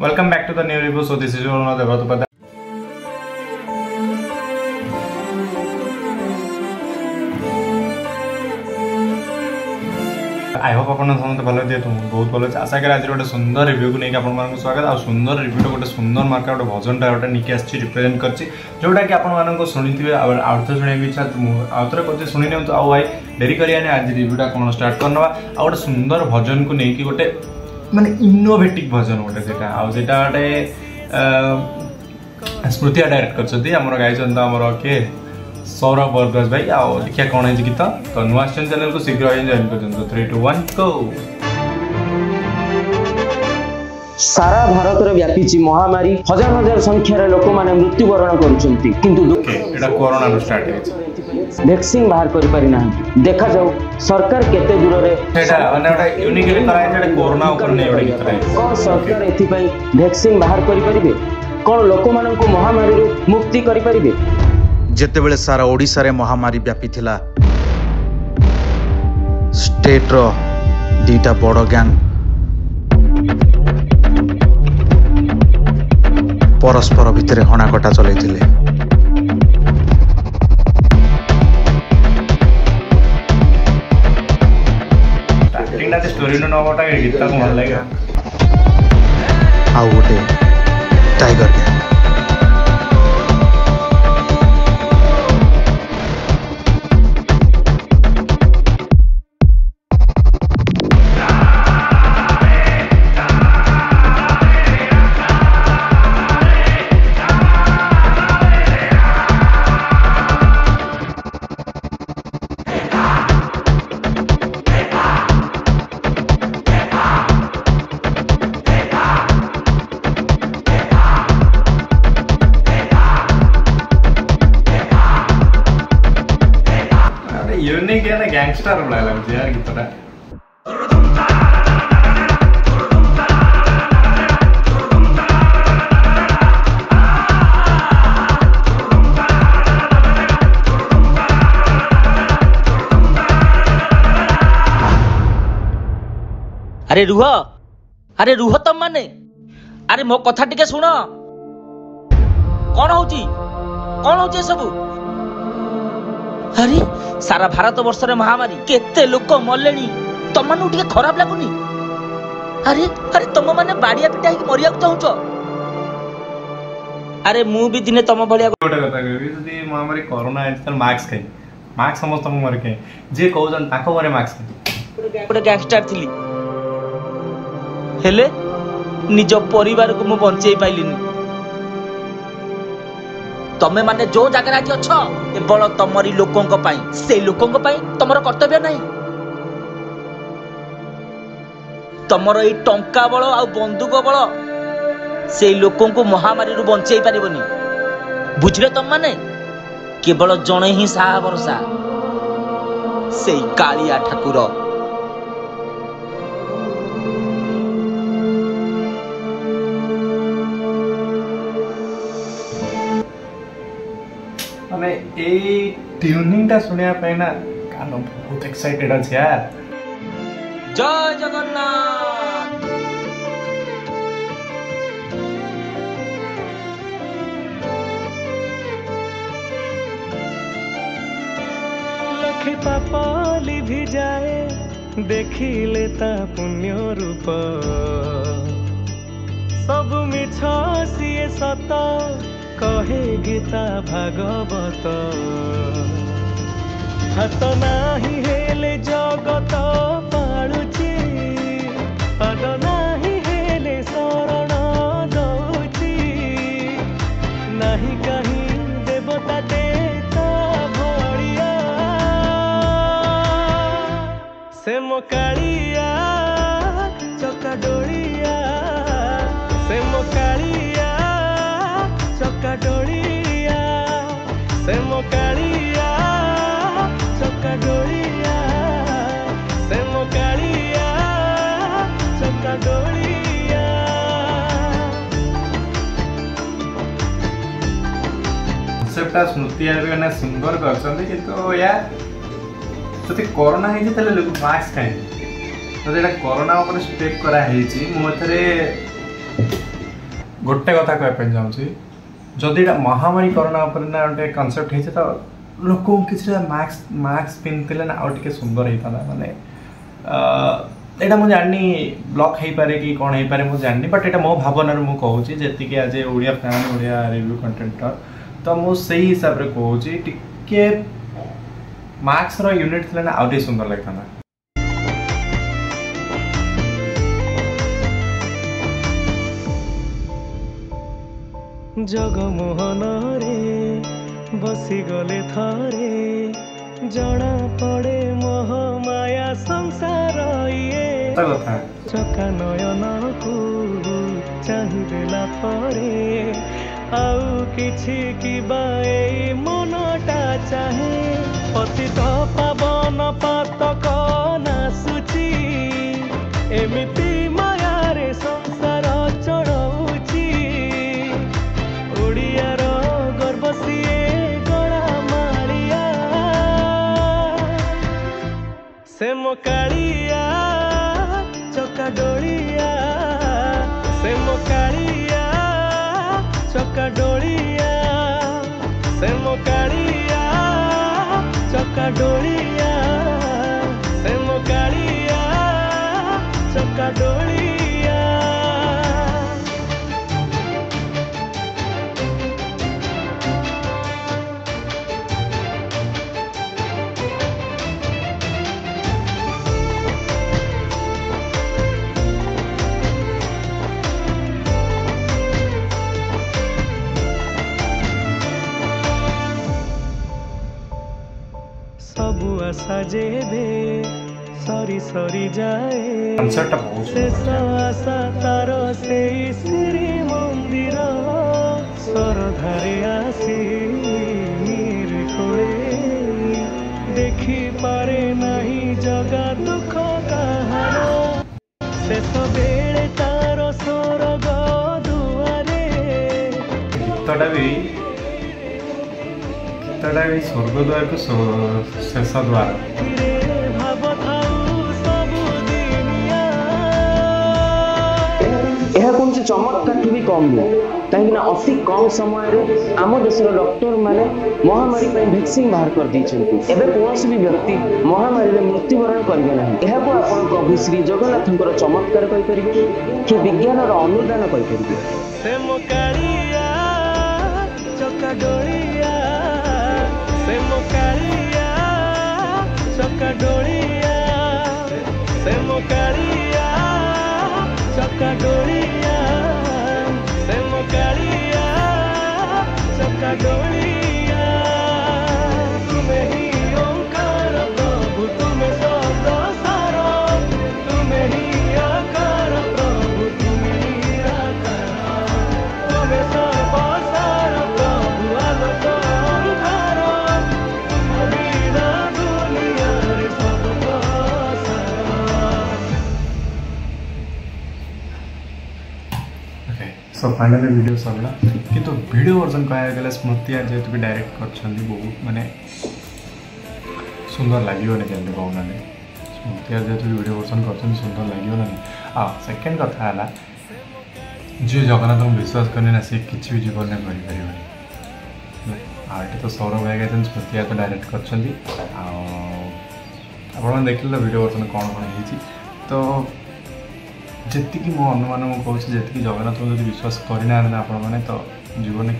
Welcome back to the new review. So this is your Devatupad. I hope आपन समस्त भलो दिए तुम बहुत भलो आशा कर आज गोटे सुंदर रिव्यू को नहीं आपन मान स्वागत आ सुंदर रिव्यू गोटे सुंदर मार्का गोटे भजनटा गोटे निके आछि रिप्रेजेंट करछि जोटा कि आपन मान को सुनिथिबे आउट सुने भी इच्छा आउतरे करछि सुनि ने तो आ भाई देरी करियाने आज रिव्यूटा कोन स्टार्ट करनवा आ गोटे सुंदर भजन को नहीं कि गोटे माने इनोवेटिव भजन गोटे सेटा आ सेटा गोटे स्मृति डायरेक्ट करछथि हमर गाइछन त हमर के सौरभ बरगज भाई आओ देखिया कौन है गीत तो नुआ चैनल को शीघ्र ही जॉइन कर 3 2 1 गो। सारा भारत रे व्यापीची महामारी हजार हजार संख्यार लोक माने मृत्युवरण करूछंती किंतु एटा कोरोना रो स्टार्ट है वैक्सीन बाहर करि पारि ना देखा जाऊ सरकार केते दूर रे एटा माने एटा यूनिकली कराय एटा कोरोना ऊपर नै एटा गीत रे कोन सरकार एथि पई वैक्सीन बाहर करि परिबे कोन लोक मानन को महामारी रो मुक्ति करि परिबे जेतेबेले सारा ओडिसा रे महामारी व्यापी थिला स्टेट रो दीटा बड़ गैंग परस्पर भितर हणाकटा चलैथिले स्टार्टिंग ना स्टोरी नो नोटा गीत को मन लागे आ गोटे टाइगर गैंग यूनिक है ना गैंगस्टर वाला लगता है यार गीतटा अरे रुह तम माने अरे मो कथा टिके सुन कौन होची सब अरे सारा भारत वर्ष रे महामारी केते लोक मरलेनी तम मानु टिके खराब लागुनी अरे अरे तम माने बाड़िया पिटा ही मरिया चाहूचो अरे मु भी दिने तम भलिया गोटे कथा कहबी जदी महामारी कोरोना है त मास्क समस्त मर के जे कहउजन ताको मारे मास्क गोटे गैंगस्टर थिली हेले निज परिवार को मु बंचै पाइलिनी तमे माने जो जगह आज अछ केवल तमरी लोकों पाई से लोकों पाई तमर कर्तव्य नहीं तमर ई टंका बळ आ बंदूक बळ से लोकों को महामारी रु बंचै पारिबनी बुझले तम माने केवल जणे ही साहा भरोसा से कालिया ठाकुर माने ए ट्यूनिंग टा सुनिया पे ना कान बहुत एक्साइटेड अछि यार। जय जगन्नाथ लखी पापाली भी जाए देखी लेता पुण्य रूप सब मिछ सिए सत कहे गीता भागवत हाथ नाही हेले जगत पालुची पद नाही हेले शरण दउची नाही कहीं देवता देता भड़िया से मोकालिया चका डोलिया से मोकालिया चका डोलिया से मोकालिया चका डोलिया से मोकालिया चका डोलिया सेप्टा स्मृति आबे ना सुंदर करछन किंतु यार जति कोरोना है जे तले लोग मास्क खाए तो जेटा कोरोना ऊपर स्टेप करा है जी मो थरे गोटे कथा कहवाई चाहूँगी जदि महामारी कोरोना उपर ना गोटे कनसेप्ट होती तो लोक किसी मास्क पिंधे ना आउ टे सुंदर होता माने यहाँ मुझे जानी ब्लॉक हो पारे कि कौन हो पारे मुझे जानी बट यहाँ मो भावना मुझे जी आज Odia fan Odia review contender तो मुझे हिसाब से कहूँ टिके मास्क यूनिट थी ना आउ टे सुंदर लगता जगमोहन रे बसीगले थरे जना पड़े मोह माया संसार ये चका नयन को चाहिदेला परे आउ किछि किबा ए मनटा चाहे पतित पावन पातक नासुची एमिति माया रे संसार चढ़ौची ओडियार गर्व सिए गला मारिया से मोकालिया चका डोलिया से मोकालिया चका डोलिया से मोकालिया चका डोलिया से मोकालिया चका डोलिया सबु आशा जेबे सरी सरी जाए शेष आशा तार से श्री मंदिर सरधारे आसी निरखोड़े देखी पारे नहीं जगा दुख कहार शेष बेले तार स्वर्ग दुआरे गीतटा भी स्वर्गद्वार को शेष द्वार यह कौन से चमत्कार भी कम नुह कहीं अति कम समय आम देशर डॉक्टर माने महामारी वैक्सीन बाहर कर देइछन्ति एबे कोनोसी भी व्यक्ति महामारी रे मृत्युवरण करिवे नाही एहा को आपण प्रभु श्री जगन्नाथंकर चमत्कार कहि परिबे कि विज्ञान रो अनुदान कहि परिबे से मोकालिया चका डोलिया से मोकालिया चका डोलिया से मोकालिया चका डोलिया से मोकालिया चका डोलिया तुम्हें ही ओंकार प्रभु तुम्हें सदा सारा तुम्हें ही आकार प्रभु तुम्हें ही आकार तुम्हें सर्व सारा प्रभु आलोक ओंकार बिना दुनिया रे सब सो फाइनली वीडियो सरला किंतु वीडियो वर्जन कहया गले स्मृति आज जेहेतु भी डायरेक्ट करछन्ती बहुत माने सुंदर लागियो ने केमते कहूना ने स्मृति आज जेहेतु वीडियो वर्जन करछन्ती सुंदर लागियो ना आ सेकंड कथा हला जे जगन्नाथ को विश्वास करने ना से किछि भी जीवन में करि परिबो आ एटा तो सौरभ भाई गयन स्मृति आज डायरेक्ट करछन्ती आ आपण देखिले वीडियो वर्जन कोन कोन हेछि तो जी मो अनुमान कहूँ जी जगन्नाथ को जब विश्वास करना आपण मैंने तो जीवन में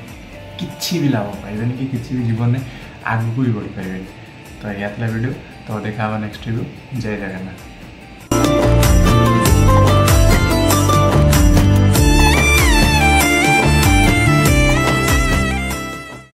किसी भी लाभ पाइबेनि कि किसी भी जीवन में आगू भी बढ़ी पारे तो यह वीडियो तो देखा नेक्स्ट रिव्यू जय जगन्नाथ।